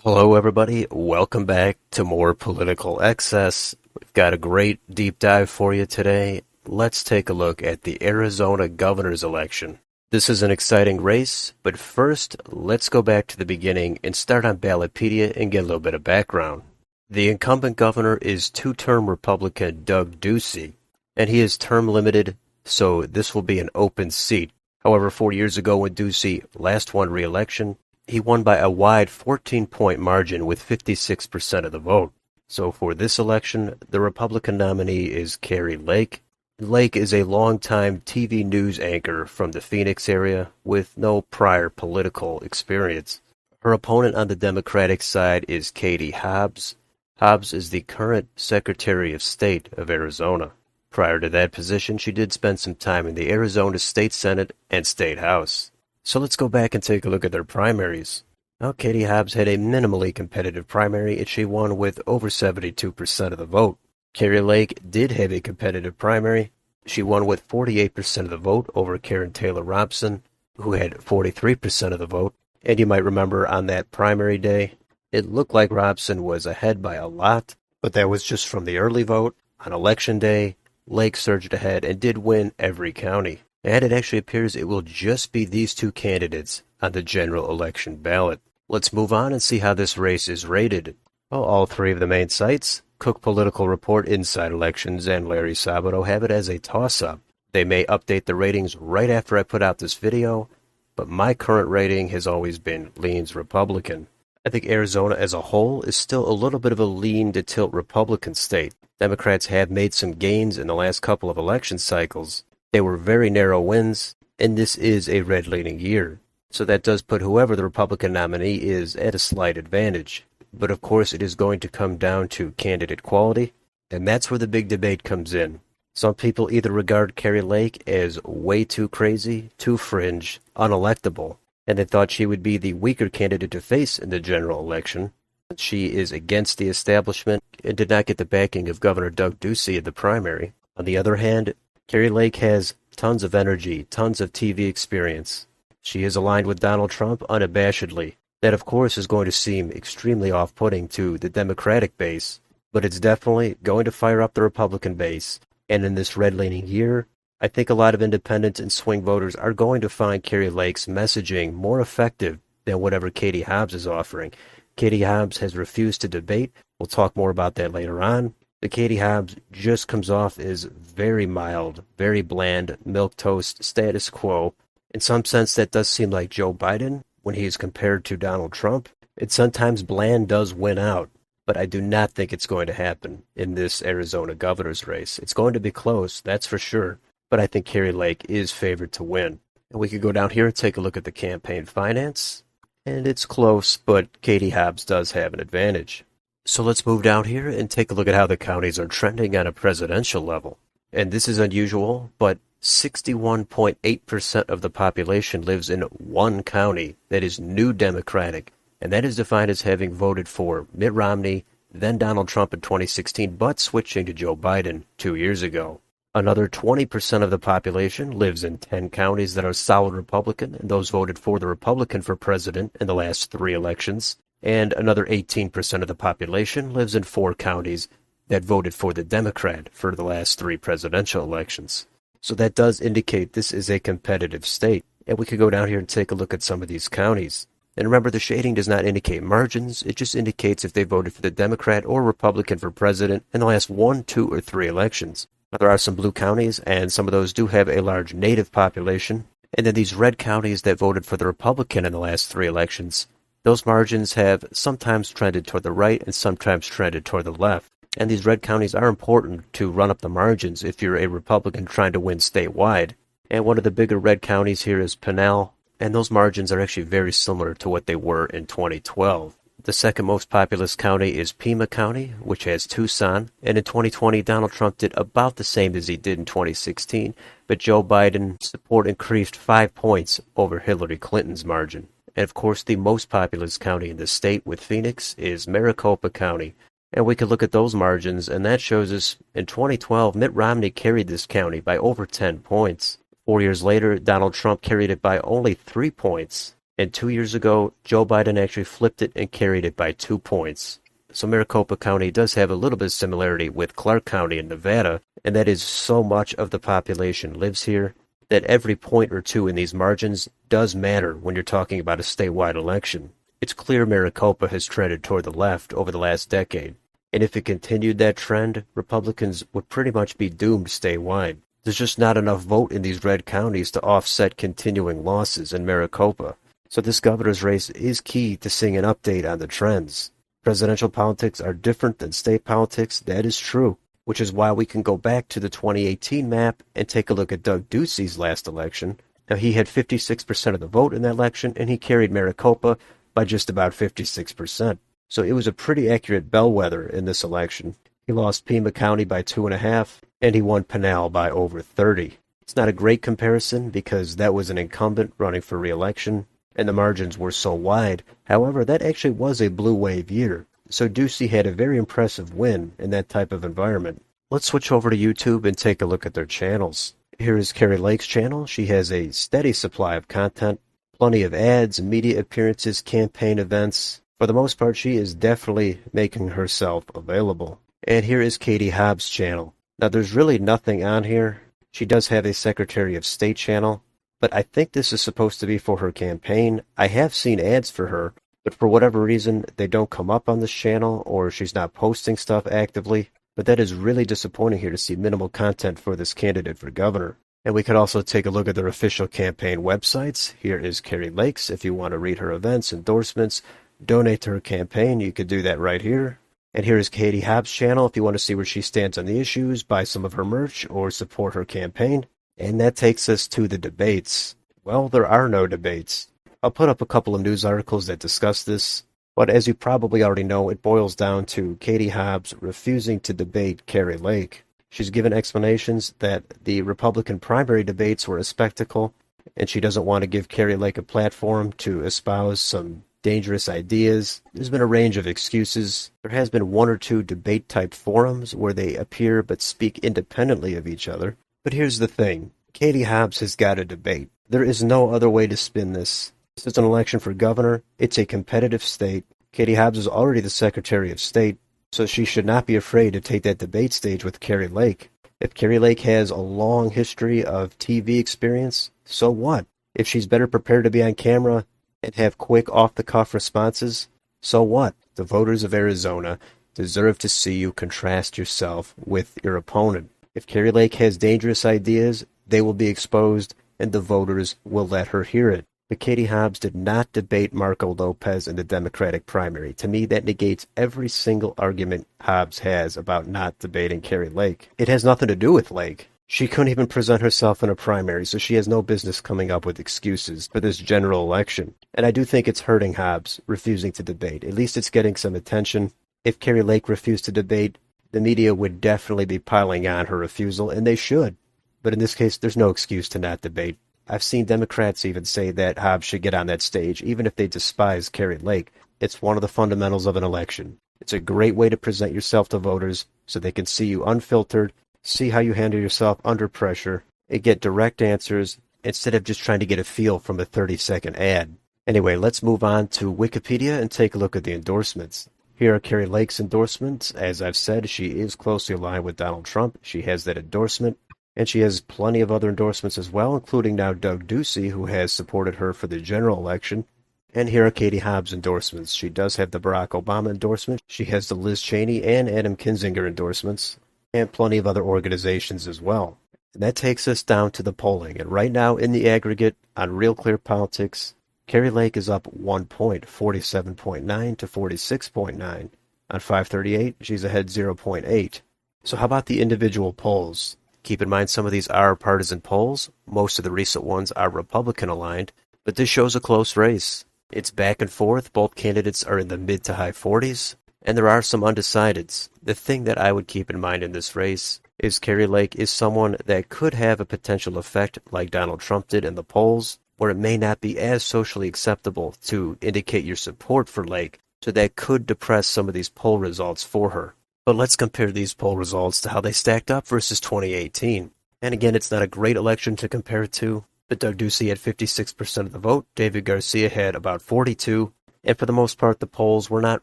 Hello, everybody. Welcome back to more political excess. We've got a great deep dive for you today. Let's take a look at the Arizona governor's election. This is an exciting race, but first, let's go back to the beginning and start on Ballotpedia and get a little bit of background. The incumbent governor is two-term Republican Doug Ducey, and he is term limited, so this will be an open seat. However, 4 years ago when Ducey last won re-election, he won by a wide 14-point margin with 56% of the vote. So for this election, the Republican nominee is Kari Lake. Lake is a longtime TV news anchor from the Phoenix area with no prior political experience. Her opponent on the Democratic side is Katie Hobbs. Hobbs is the current Secretary of State of Arizona. Prior to that position, she did spend some time in the Arizona State Senate and State House. So let's go back and take a look at their primaries. Now, Katie Hobbs had a minimally competitive primary, and she won with over 72% of the vote. Kari Lake did have a competitive primary. She won with 48% of the vote over Karen Taylor Robson, who had 43% of the vote. And you might remember on that primary day, it looked like Robson was ahead by a lot, but that was just from the early vote. On election day, Lake surged ahead and did win every county. And it actually appears it will just be these two candidates on the general election ballot. Let's move on and see how this race is rated. Well, all three of the main sites, Cook Political Report, Inside Elections, and Larry Sabato, have it as a toss-up. They may update the ratings right after I put out this video, but my current rating has always been leans Republican. I think Arizona as a whole is still a little bit of a lean to tilt Republican state. Democrats have made some gains in the last couple of election cycles. They were very narrow wins, and this is a red-leaning year. So that does put whoever the Republican nominee is at a slight advantage. But of course it is going to come down to candidate quality, and that's where the big debate comes in. Some people either regard Kari Lake as way too crazy, too fringe, unelectable, and they thought she would be the weaker candidate to face in the general election. She is against the establishment and did not get the backing of Governor Doug Ducey in the primary. On the other hand, Kari Lake has tons of energy, tons of TV experience. She is aligned with Donald Trump unabashedly. That, of course, is going to seem extremely off-putting to the Democratic base, but it's definitely going to fire up the Republican base. And in this red-leaning year, I think a lot of independent and swing voters are going to find Kari Lake's messaging more effective than whatever Katie Hobbs is offering. Katie Hobbs has refused to debate. We'll talk more about that later on. But Katie Hobbs just comes off as very mild, very bland, milquetoast, status quo. In some sense, that does seem like Joe Biden when he is compared to Donald Trump. And sometimes bland does win out, but I do not think it's going to happen in this Arizona governor's race. It's going to be close, that's for sure, but I think Kari Lake is favored to win. And we could go down here and take a look at the campaign finance, and it's close, but Katie Hobbs does have an advantage. So let's move down here and take a look at how the counties are trending on a presidential level. And this is unusual, but 61.8% of the population lives in one county that is new Democratic, and that is defined as having voted for Mitt Romney, then Donald Trump in 2016, but switching to Joe Biden 2 years ago. Another 20% of the population lives in 10 counties that are solid Republican, and those voted for the Republican for president in the last 3 elections. And another 18% of the population lives in 4 counties that voted for the Democrat for the last 3 presidential elections. So that does indicate this is a competitive state. And we could go down here and take a look at some of these counties. And remember, the shading does not indicate margins. It just indicates if they voted for the Democrat or Republican for president in the last 1, 2, or 3 elections. Now, there are some blue counties, and some of those do have a large native population. And then these red counties that voted for the Republican in the last 3 elections, those margins have sometimes trended toward the right and sometimes trended toward the left. And these red counties are important to run up the margins if you're a Republican trying to win statewide. And one of the bigger red counties here is Pinal, and those margins are actually very similar to what they were in 2012. The second most populous county is Pima County, which has Tucson, and in 2020 Donald Trump did about the same as he did in 2016, but Joe Biden's support increased 5 points over Hillary Clinton's margin. And of course, the most populous county in the state with Phoenix is Maricopa County. And we could look at those margins, and that shows us in 2012, Mitt Romney carried this county by over 10 points. 4 years later, Donald Trump carried it by only 3 points. And 2 years ago, Joe Biden actually flipped it and carried it by 2 points. So Maricopa County does have a little bit of similarity with Clark County in Nevada, and that is so much of the population lives here that every point or two in these margins does matter when you're talking about a statewide election. It's clear Maricopa has trended toward the left over the last decade, and if it continued that trend, Republicans would pretty much be doomed statewide. There's just not enough vote in these red counties to offset continuing losses in Maricopa. So this governor's race is key to seeing an update on the trends. Presidential politics are different than state politics, that is true, which is why we can go back to the 2018 map and take a look at Doug Ducey's last election. Now, he had 56% of the vote in that election, and he carried Maricopa by just about 56%. So it was a pretty accurate bellwether in this election. He lost Pima County by 2.5, and he won Pinal by over 30. It's not a great comparison because that was an incumbent running for re-election, and the margins were so wide. However, that actually was a blue wave year, so Ducey had a very impressive win in that type of environment. Let's switch over to YouTube and take a look at their channels. Here is Kari Lake's channel. She has a steady supply of content, plenty of ads, media appearances, campaign events. For the most part, she is definitely making herself available. And here is Katie Hobbs' channel. Now, there's really nothing on here. She does have a Secretary of State channel, but I think this is supposed to be for her campaign. I have seen ads for her, but for whatever reason, they don't come up on this channel, or she's not posting stuff actively. But that is really disappointing here to see minimal content for this candidate for governor. And we could also take a look at their official campaign websites. Here is Kari Lake's. If you want to read her events, endorsements, donate to her campaign, you could do that right here. And here is Katie Hobbs' channel if you want to see where she stands on the issues, buy some of her merch, or support her campaign. And that takes us to the debates. Well, there are no debates. I'll put up a couple of news articles that discuss this, but as you probably already know, it boils down to Katie Hobbs refusing to debate Kari Lake. She's given explanations that the Republican primary debates were a spectacle, and she doesn't want to give Kari Lake a platform to espouse some dangerous ideas. There's been a range of excuses. There has been one or two debate-type forums where they appear but speak independently of each other. But here's the thing. Katie Hobbs has got to debate. There is no other way to spin this. This is an election for governor. It's a competitive state. Katie Hobbs is already the Secretary of State, so she should not be afraid to take that debate stage with Kari Lake. If Kari Lake has a long history of TV experience, so what? If she's better prepared to be on camera and have quick off-the-cuff responses, so what? The voters of Arizona deserve to see you contrast yourself with your opponent. If Kari Lake has dangerous ideas, they will be exposed, and the voters will let her hear it. But Katie Hobbs did not debate Marco Lopez in the Democratic primary. To me, that negates every single argument Hobbs has about not debating Kari Lake. It has nothing to do with Lake. She couldn't even present herself in a primary, so she has no business coming up with excuses for this general election. And I do think it's hurting Hobbs refusing to debate. At least it's getting some attention. If Kari Lake refused to debate, the media would definitely be piling on her refusal, and they should. But in this case, there's no excuse to not debate. I've seen Democrats even say that Hobbs should get on that stage, even if they despise Kari Lake. It's one of the fundamentals of an election. It's a great way to present yourself to voters so they can see you unfiltered, see how you handle yourself under pressure, and get direct answers instead of just trying to get a feel from a 30-second ad. Anyway, let's move on to Wikipedia and take a look at the endorsements. Here are Kari Lake's endorsements. As I've said, she is closely aligned with Donald Trump. She has that endorsement. And she has plenty of other endorsements as well, including now Doug Ducey, who has supported her for the general election. And here are Katie Hobbs' endorsements. She does have the Barack Obama endorsement. She has the Liz Cheney and Adam Kinzinger endorsements, and plenty of other organizations as well. And that takes us down to the polling. And right now, in the aggregate, on Real Clear Politics, Kari Lake is up 1 point, 47.9 to 46.9. On 538, she's ahead 0.8. So how about the individual polls? Keep in mind some of these are partisan polls. Most of the recent ones are Republican-aligned, but this shows a close race. It's back and forth. Both candidates are in the mid to high 40s, and there are some undecideds. The thing that I would keep in mind in this race is Kari Lake is someone that could have a potential effect like Donald Trump did in the polls, where it may not be as socially acceptable to indicate your support for Lake, so that could depress some of these poll results for her. But let's compare these poll results to how they stacked up versus 2018. And again, it's not a great election to compare it to, but Doug Ducey had 56% of the vote, David Garcia had about 42%, and for the most part the polls were not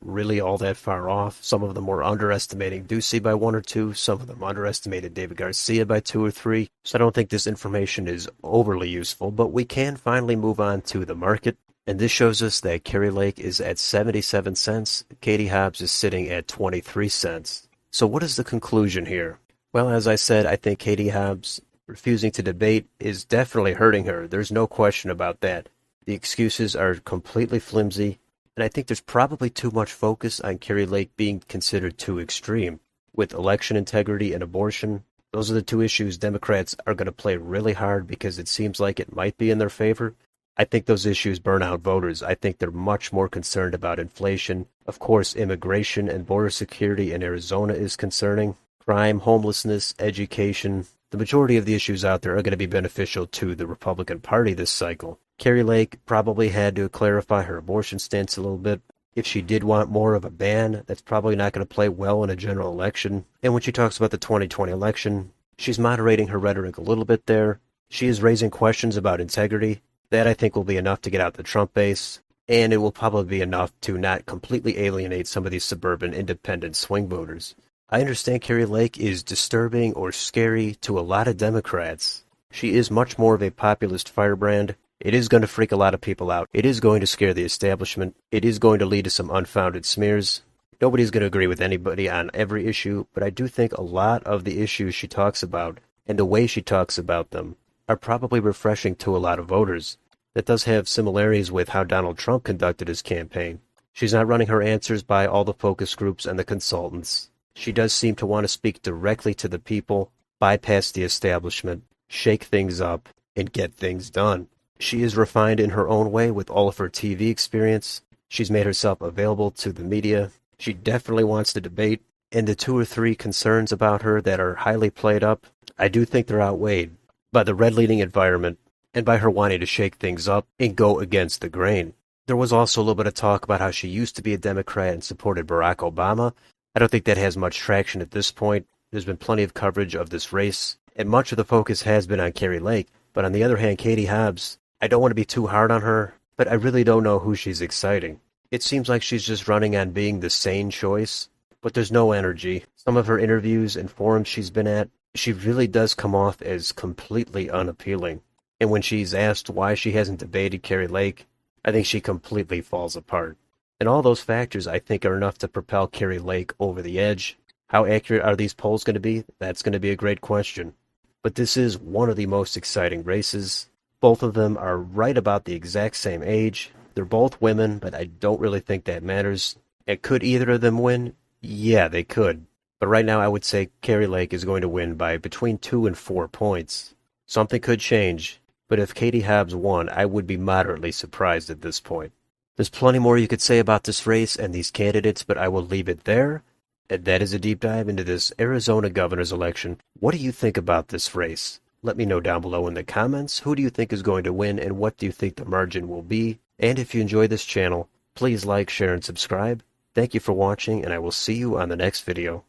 really all that far off. Some of them were underestimating Ducey by 1 or 2, some of them underestimated David Garcia by 2 or 3, so I don't think this information is overly useful, but we can finally move on to the market. And this shows us that Kari Lake is at 77 cents, Katie Hobbs is sitting at 23 cents. So what is the conclusion here? Well, as I said, I think Katie Hobbs refusing to debate is definitely hurting her. There's no question about that. The excuses are completely flimsy, and I think there's probably too much focus on Kari Lake being considered too extreme. With election integrity and abortion, those are the two issues Democrats are going to play really hard because it seems like it might be in their favor. I think those issues burn out voters. I think they're much more concerned about inflation. Of course, immigration and border security in Arizona is concerning. Crime, homelessness, education. The majority of the issues out there are going to be beneficial to the Republican Party this cycle. Kari Lake probably had to clarify her abortion stance a little bit. If she did want more of a ban, that's probably not going to play well in a general election. And when she talks about the 2020 election, she's moderating her rhetoric a little bit there. She is raising questions about integrity. That, I think, will be enough to get out the Trump base, and it will probably be enough to not completely alienate some of these suburban independent swing voters. I understand Kari Lake is disturbing or scary to a lot of Democrats. She is much more of a populist firebrand. It is going to freak a lot of people out. It is going to scare the establishment. It is going to lead to some unfounded smears. Nobody's going to agree with anybody on every issue, but I do think a lot of the issues she talks about, and the way she talks about them, are probably refreshing to a lot of voters. That does have similarities with how Donald Trump conducted his campaign. She's not running her answers by all the focus groups and the consultants. She does seem to want to speak directly to the people, bypass the establishment, shake things up, and get things done. She is refined in her own way with all of her TV experience. She's made herself available to the media. She definitely wants to debate, and the 2 or 3 concerns about her that are highly played up, I do think they're outweighed by the red-leaning environment and by her wanting to shake things up and go against the grain. There was also a little bit of talk about how she used to be a Democrat and supported Barack Obama. I don't think that has much traction at this point. There's been plenty of coverage of this race, and much of the focus has been on Kari Lake. But on the other hand, Katie Hobbs, I don't want to be too hard on her, but I really don't know who she's exciting. It seems like she's just running on being the sane choice, but there's no energy. Some of her interviews and forums she's been at, she really does come off as completely unappealing. And when she's asked why she hasn't debated Kari Lake, I think she completely falls apart. And all those factors, I think, are enough to propel Kari Lake over the edge. How accurate are these polls going to be? That's going to be a great question. But this is one of the most exciting races. Both of them are right about the exact same age. They're both women, but I don't really think that matters. And could either of them win? Yeah, they could. But right now I would say Kari Lake is going to win by between 2 and 4 points. Something could change, but if Katie Hobbs won, I would be moderately surprised at this point. There's plenty more you could say about this race and these candidates, but I will leave it there. And that is a deep dive into this Arizona governor's election. What do you think about this race? Let me know down below in the comments. Who do you think is going to win, and what do you think the margin will be? And if you enjoy this channel, please like, share, and subscribe. Thank you for watching, and I will see you on the next video.